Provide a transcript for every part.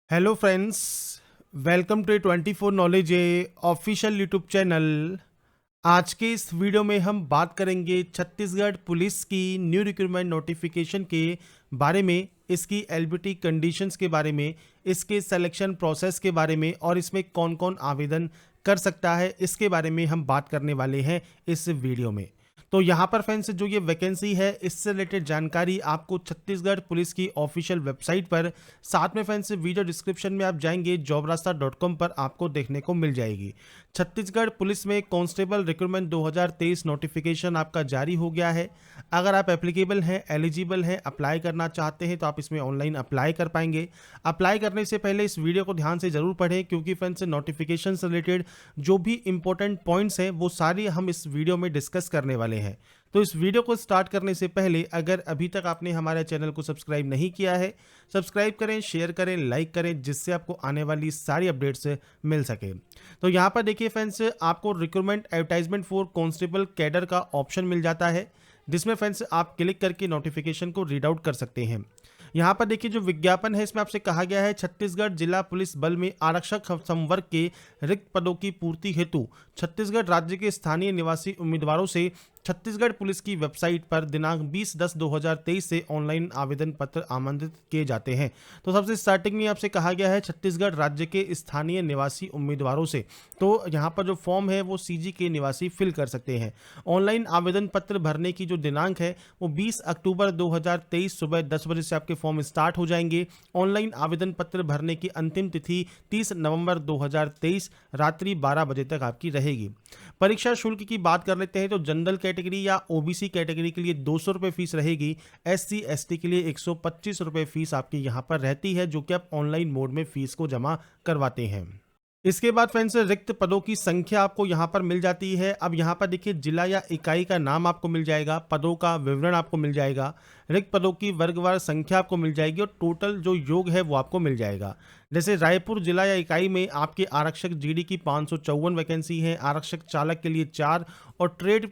Hello friends, welcome to 24 knowledge official YouTube channel. आज के इस वीडियो में हम बात करेंगे छत्तीसगढ़ पुलिस की न्यू रिक्रूटमेंट नोटिफिकेशन के बारे में, इसकी एलिजिबिलिटी कंडीशंस के बारे में, इसके सिलेक्शन प्रोसेस के बारे में और इसमें कौन कौन आवेदन कर सकता है, इसके बारे में हम बात करने वाले हैं इस वीडियो में। तो यहाँ पर फ्रेंड्स, जो ये वैकेंसी है इससे रिलेटेड जानकारी आपको छत्तीसगढ़ पुलिस की ऑफिशियल वेबसाइट पर, साथ में फ्रेंड्स वीडियो डिस्क्रिप्शन में आप जाएंगे jobrasta.com पर आपको देखने को मिल जाएगी। छत्तीसगढ़ पुलिस में कांस्टेबल रिक्रूटमेंट 2023 नोटिफिकेशन आपका जारी हो गया है। अगर आप एप्लीकेबल हैं, एलिजिबल हैं, अप्लाई करना चाहते हैं तो आप इसमें ऑनलाइन अप्लाई कर पाएंगे। अप्लाई करने से पहले इस वीडियो को ध्यान से जरूर पढ़ें, क्योंकि फ्रेंड्स नोटिफिकेशन से रिलेटेड जो भी इंपॉर्टेंट पॉइंट्स हैं वो सारे हम इस वीडियो में डिस्कस करने वाले हैं। तो इस वीडियो को स्टार्ट करने से पहले अगर अभी तक आपने हमारे चैनल को सब्सक्राइब नहीं किया है, सब्सक्राइब करें, शेयर करें, लाइक करें, जिससे आपको आने वाली सारी अपडेट्स मिल सके। तो यहाँ पर देखिए फ्रेंड्स, आपको recruitment advertisement for constable cadre का ऑप्शन मिल जाता है, जिसमें फ्रेंड्स आप क्लिक करके नोटिफिकेशन को रीड आउट कर सकते हैं। यहाँ पर देखिए जो विज्ञापन है इसमें आपसे कहा गया है, छत्तीसगढ़ जिला पुलिस बल में आरक्षक संवर्ग के रिक्त पदों की पूर्ति हेतु छत्तीसगढ़ राज्य के स्थानीय निवासी उम्मीदवारों से छत्तीसगढ़ पुलिस की वेबसाइट पर दिनांक 20/10/2023 से ऑनलाइन आवेदन पत्र आमंत्रित किए जाते हैं। तो सबसे स्टार्टिंग में आपसे कहा गया है छत्तीसगढ़ राज्य के स्थानीय निवासी उम्मीदवारों से, तो यहाँ पर जो फॉर्म है वो सीजी के निवासी फिल कर सकते हैं। ऑनलाइन आवेदन पत्र भरने की जो दिनांक है वो 20 अक्टूबर 2023 सुबह 10 बजे से आपके फॉर्म स्टार्ट हो जाएंगे। ऑनलाइन आवेदन पत्र भरने की अंतिम तिथि 30 नवंबर 2023 रात्रि 12 बजे तक आपकी रहेगी। परीक्षा शुल्क की बात कर लेते हैं तो जनरल कैटेगरी या ओबीसी कैटेगरी के लिए 200 रुपये फीस रहेगी। एससी एसटी के लिए 125 रुपये फीस आपकी यहाँ पर रहती है, जो कि आप ऑनलाइन मोड में फीस को जमा करवाते हैं। इसके बाद फ्रेंड्स रिक्त पदों की संख्या आपको यहाँ पर मिल जाती है। अब यहाँ पर देखिए जिला या इकाई का नाम आपको मिल जाएगा, पदों का विवरण आपको मिल जाएगा, रिक्त पदों की वर्गवार संख्या आपको मिल जाएगी और टोटल जो योग है वो आपको मिल जाएगा। जैसे रायपुर जिला या इकाई में आपके आरक्षक जीडी की 554 वैकेंसी है, आरक्षक चालक के लिए 4 और ट्रेड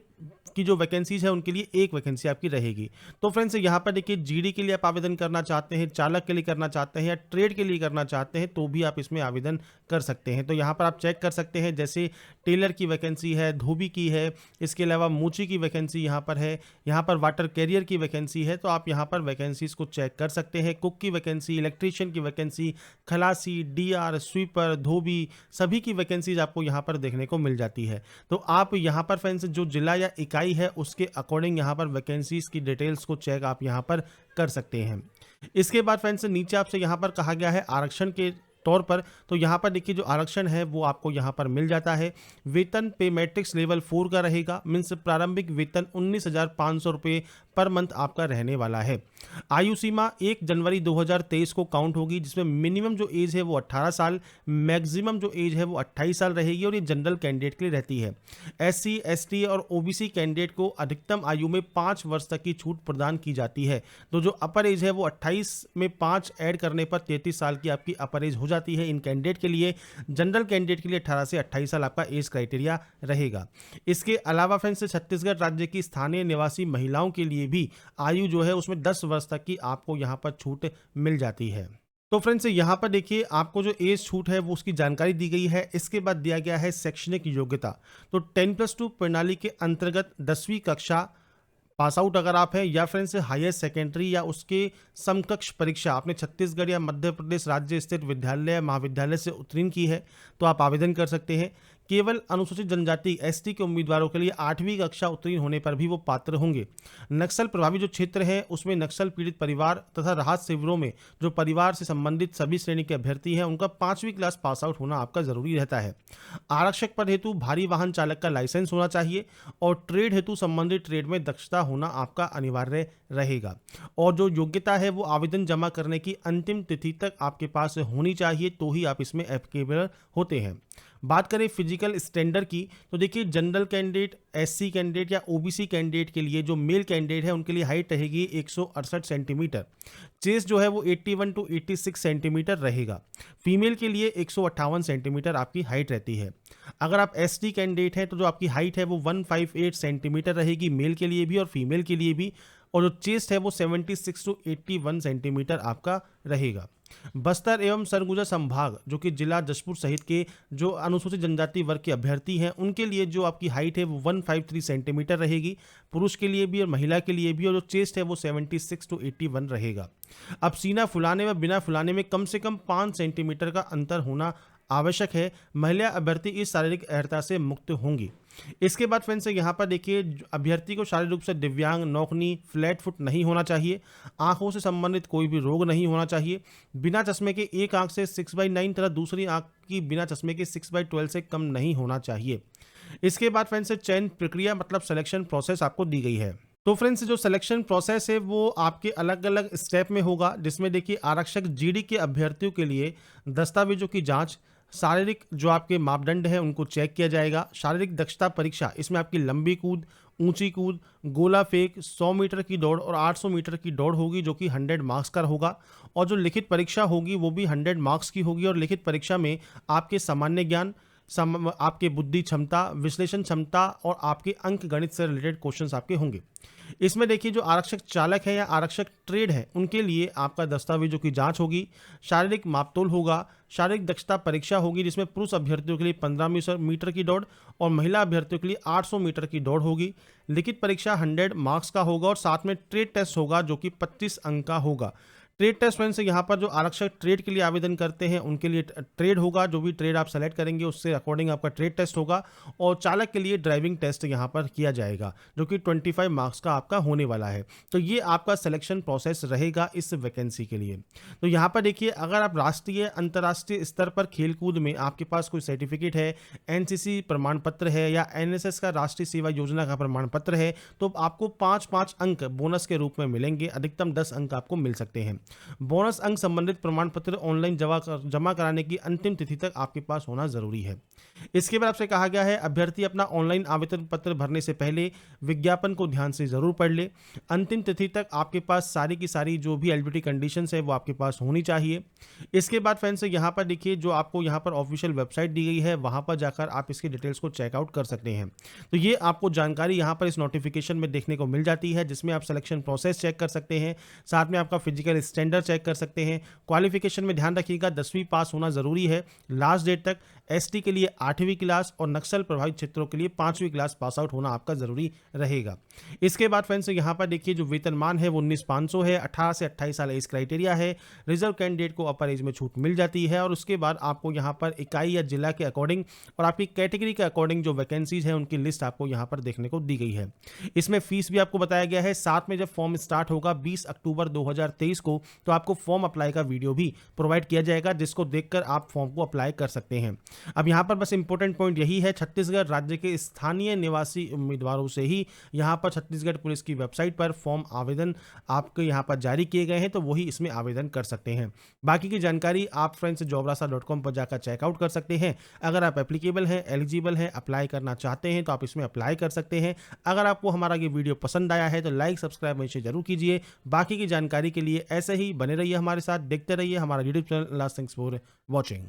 की जो वैकेंसीज है उनके लिए 1 वैकेंसी आपकी रहेगी। तो फ्रेंड्स यहाँ पर देखिए जीडी के लिए आप आवेदन करना चाहते हैं, चालक के लिए करना चाहते हैं या ट्रेड के लिए करना चाहते हैं तो भी आप इसमें आवेदन कर सकते हैं। तो यहाँ पर आप चेक कर सकते हैं, जैसे टेलर की वैकेंसी है, धोबी की है, इसके अलावा मूची की वैकेंसी यहाँ पर है, यहाँ पर वाटर कैरियर की वैकेंसी है, तो आप यहाँ पर वैकेंसीज को चेक कर सकते हैं। कुक की वैकेंसी, इलेक्ट्रीशियन की वैकेंसी, खलासी, डीआर, स्वीपर, धोबी, सभी की वैकेंसीज आपको यहाँ पर देखने को मिल जाती है। तो आप यहाँ पर फ्रेंड्स जो जिला या इकाई है उसके अकॉर्डिंग यहाँ पर वैकेंसीज की डिटेल्स को चेक आप यहाँ पर कर सकते हैं। इसके बाद फ्रेंड्स नीचे आपसे यहाँ पर कहा गया है आरक्षण के तौर पर, तो यहाँ पर देखिए जो आरक्षण है वो आपको यहाँ पर मिल जाता है। वेतन पे मैट्रिक्स लेवल 4 का रहेगा, मीन्स प्रारंभिक वेतन 19,500 रुपये पर मंथ आपका रहने वाला है। आयु सीमा 1 जनवरी 2023 को काउंट होगी, जिसमें मिनिमम जो एज है वो 18 साल, मैक्सिमम जो एज है वो 28 साल रहेगी और ये जनरल कैंडिडेट के लिए रहती है। एससी एसटी और ओबीसी कैंडिडेट को अधिकतम आयु में 5 वर्ष तक की छूट प्रदान की जाती है। तो जो अपर एज है वो 28 में 5 ऐड करने पर 33 साल की आपकी अपर एज हो जाती है इन कैंडिडेट के लिए। जनरल कैंडिडेट के लिए 18 से 28 साल आपका एज क्राइटेरिया रहेगा। इसके अलावा फ्रेंड्स छत्तीसगढ़ राज्य की स्थानीय निवासी महिलाओं के लिए भी आयु जो है उसमें 10 वर्ष तक की आपको यहाँ पर छूट मिल जाती है। तो फ्रेंड्स यहाँ पर देखिए आपको जो एज छूट है वो उसकी जानकारी दी गई है। इसके बाद दिया गया है शैक्षणिक योग्यता। तो 10+2 प्रणाली के अंतर्गत 10वीं कक्षा पास आउट अगर आप हैं, या फ्रेंड्स हायर सेकेंडरी या उसके समकक्ष परीक्षा आपने छत्तीसगढ़ या मध्य प्रदेश राज्य स्थित विद्यालय या महाविद्यालय से उत्तीर्ण की है तो आप आवेदन कर सकते हैं। केवल अनुसूचित जनजाति एसटी के उम्मीदवारों के लिए 8वीं कक्षा उत्तीर्ण होने पर भी वो पात्र होंगे। नक्सल प्रभावित जो क्षेत्र हैं उसमें नक्सल पीड़ित परिवार तथा राहत शिविरों में जो परिवार से संबंधित सभी श्रेणी के अभ्यर्थी हैं उनका 5वीं क्लास पास आउट होना आपका जरूरी रहता है। आरक्षक पद हेतु भारी वाहन चालक का लाइसेंस होना चाहिए और ट्रेड हेतु संबंधित ट्रेड में दक्षता होना आपका अनिवार्य रहेगा। और जो योग्यता है वो आवेदन जमा करने की अंतिम तिथि तक आपके पास होनी चाहिए, तो ही आप इसमें एप्लीकेबल होते हैं। बात करें फिजिकल स्टैंडर्ड की, तो देखिए जनरल कैंडिडेट, एससी कैंडिडेट या ओबीसी कैंडिडेट के लिए जो मेल कैंडिडेट है उनके लिए हाइट रहेगी 168 सेंटीमीटर, चेस्ट जो है वो 81 to 86 सेंटीमीटर रहेगा। फीमेल के लिए 158 सेंटीमीटर आपकी हाइट रहती है। अगर आप एसटी कैंडिडेट हैं तो जो आपकी हाइट है वो 158 सेंटीमीटर रहेगी, मेल के लिए भी और फीमेल के लिए भी। और जो चेस्ट है वो 76 टू 81 सेंटीमीटर आपका रहेगा। बस्तर एवं सरगुजा संभाग जो कि जिला जशपुर सहित के जो अनुसूचित जनजाति वर्ग के अभ्यर्थी हैं उनके लिए जो आपकी हाइट है वो 153 सेंटीमीटर रहेगी, पुरुष के लिए भी और महिला के लिए भी, और जो चेस्ट है वो 76 टू 81 रहेगा। अब सीना फुलाने व बिना फुलाने में कम से कम 5 सेंटीमीटर का अंतर होना आवश्यक है। महिला अभ्यर्थी इस शारीरिक अर्हता से मुक्त होंगी। इसके बाद फ्रेंड्स यहाँ पर देखिए, अभ्यर्थी को शारीरिक रूप से दिव्यांग, नौकनी, फ्लैट फुट नहीं होना चाहिए, आंखों से संबंधित कोई भी रोग नहीं होना चाहिए, बिना चश्मे के एक आंख से 6/9 तथा दूसरी आंख की बिना चश्मे के 6/12 से कम नहीं होना चाहिए। इसके बाद फ्रेंड्स चयन प्रक्रिया मतलब सिलेक्शन प्रोसेस आपको दी गई है। तो फ्रेंड्स जो सिलेक्शन प्रोसेस है वो आपके अलग अलग स्टेप में होगा, जिसमें देखिए आरक्षक जीडी के अभ्यर्थियों के लिए दस्तावेजों की जांच, शारीरिक जो आपके मापदंड है उनको चेक किया जाएगा, शारीरिक दक्षता परीक्षा, इसमें आपकी लंबी कूद, ऊंची कूद, गोला फेंक, 100 मीटर की दौड़ और 800 मीटर की दौड़ होगी जो कि 100 मार्क्स का होगा। और जो लिखित परीक्षा होगी वो भी 100 मार्क्स की होगी, और लिखित परीक्षा में आपके सामान्य ज्ञान, आपके बुद्धि क्षमता, विश्लेषण क्षमता और आपके अंक गणित से रिलेटेड क्वेश्चंस आपके होंगे। इसमें देखिए जो आरक्षक चालक है या आरक्षक ट्रेड है उनके लिए आपका दस्तावेजों की जांच होगी, शारीरिक मापतोल होगा, शारीरिक दक्षता परीक्षा होगी जिसमें पुरुष अभ्यर्थियों के लिए 15 मीटर की दौड़ और महिला अभ्यर्थियों के लिए 800 मीटर की दौड़ होगी। लिखित परीक्षा 100 मार्क्स का होगा और साथ में ट्रेड टेस्ट होगा जो कि 25 अंक का होगा। ट्रेड टेस्ट फ्रेंड्स यहाँ पर जो आरक्षक ट्रेड के लिए आवेदन करते हैं उनके लिए ट्रेड होगा, जो भी ट्रेड आप सेलेक्ट करेंगे उससे अकॉर्डिंग आपका ट्रेड टेस्ट होगा, और चालक के लिए ड्राइविंग टेस्ट यहाँ पर किया जाएगा जो कि 25 मार्क्स का आपका होने वाला है। तो ये आपका सिलेक्शन प्रोसेस रहेगा इस वैकेंसी के लिए। तो यहाँ पर देखिए, अगर आप राष्ट्रीय अंतर्राष्ट्रीय स्तर पर खेलकूद में आपके पास कोई सर्टिफिकेट है, एनसीसी प्रमाण पत्र है या एनएसएस का राष्ट्रीय सेवा योजना का प्रमाण पत्र है, तो आपको 5-5 अंक बोनस के रूप में मिलेंगे, अधिकतम 10 अंक आपको मिल सकते हैं। बोनस अंक संबंधित प्रमाण पत्र ऑनलाइन जमा कराने की अंतिम तिथि तक आपके पास होना जरूरी है। इसके बाद आपसे कहा गया है अभ्यर्थी अपना ऑनलाइन आवेदन पत्र भरने से पहले विज्ञापन को ध्यान से जरूर पढ़ ले। अंतिम तिथि तक आपके पास सारी की सारी जो भी एलिजिबिलिटी कंडीशंस है वो आपके पास होनी चाहिए। इसके बाद फ्रेंड्स यहाँ पर देखिए, जो आपको यहाँ पर ऑफिशियल वेबसाइट दी गई है वहाँ पर जाकर आप इसकी डिटेल्स को चेकआउट कर सकते हैं। तो ये आपको जानकारी यहाँ पर इस नोटिफिकेशन में देखने को मिल जाती है, जिसमें आप सिलेक्शन प्रोसेस चेक कर सकते हैं, साथ में आपका फिजिकल स्टैंडर्ड चेक कर सकते हैं। क्वालिफिकेशन में ध्यान रखिएगा 10वीं पास होना जरूरी है लास्ट डेट तक। एसटी के लिए 8वीं क्लास और नक्सल प्रभावित क्षेत्रों के लिए 5वीं क्लास पास आउट होना आपका जरूरी रहेगा। इसके बाद फ्रेंड्स यहाँ पर देखिए, जो वेतनमान है वो 19,500 है, 18 से 28 साल एज क्राइटेरिया है, रिजर्व कैंडिडेट को अपर एज में छूट मिल जाती है, और उसके बाद आपको यहाँ पर इकाई या जिला के अकॉर्डिंग और आपकी कैटेगरी के अकॉर्डिंग जो वैकेंसीज है उनकी लिस्ट आपको यहाँ पर देखने को दी गई है। इसमें फीस भी आपको बताया गया है। साथ में जब फॉर्म स्टार्ट होगा 20 अक्टूबर 2023 को, तो आपको फॉर्म अप्लाई का वीडियो भी प्रोवाइड किया जाएगा, जिसको देखकर आप फॉर्म को अप्लाई कर सकते हैं। अब यहाँ पर बस इंपॉर्टेंट पॉइंट यही है, छत्तीसगढ़ राज्य के स्थानीय निवासी उम्मीदवारों से ही यहाँ पर छत्तीसगढ़ पुलिस की वेबसाइट पर फॉर्म आवेदन आपके यहाँ पर जारी किए गए हैं, तो वही इसमें आवेदन कर सकते हैं। बाकी की जानकारी आप फ्रेंड्स jobrasa.com पर जाकर चेकआउट कर सकते हैं। अगर आप एप्लीकेबल हैं, एलिजिबल हैं, अप्लाई करना चाहते हैं तो आप इसमें अप्लाई कर सकते हैं। अगर आपको हमारा ये वीडियो पसंद आया है तो लाइक सब्सक्राइब इसे जरूर कीजिए। बाकी की जानकारी के लिए ऐसे ही बने रहिए हमारे साथ, देखते रहिए हमारा YouTube channel. Thanks for watching.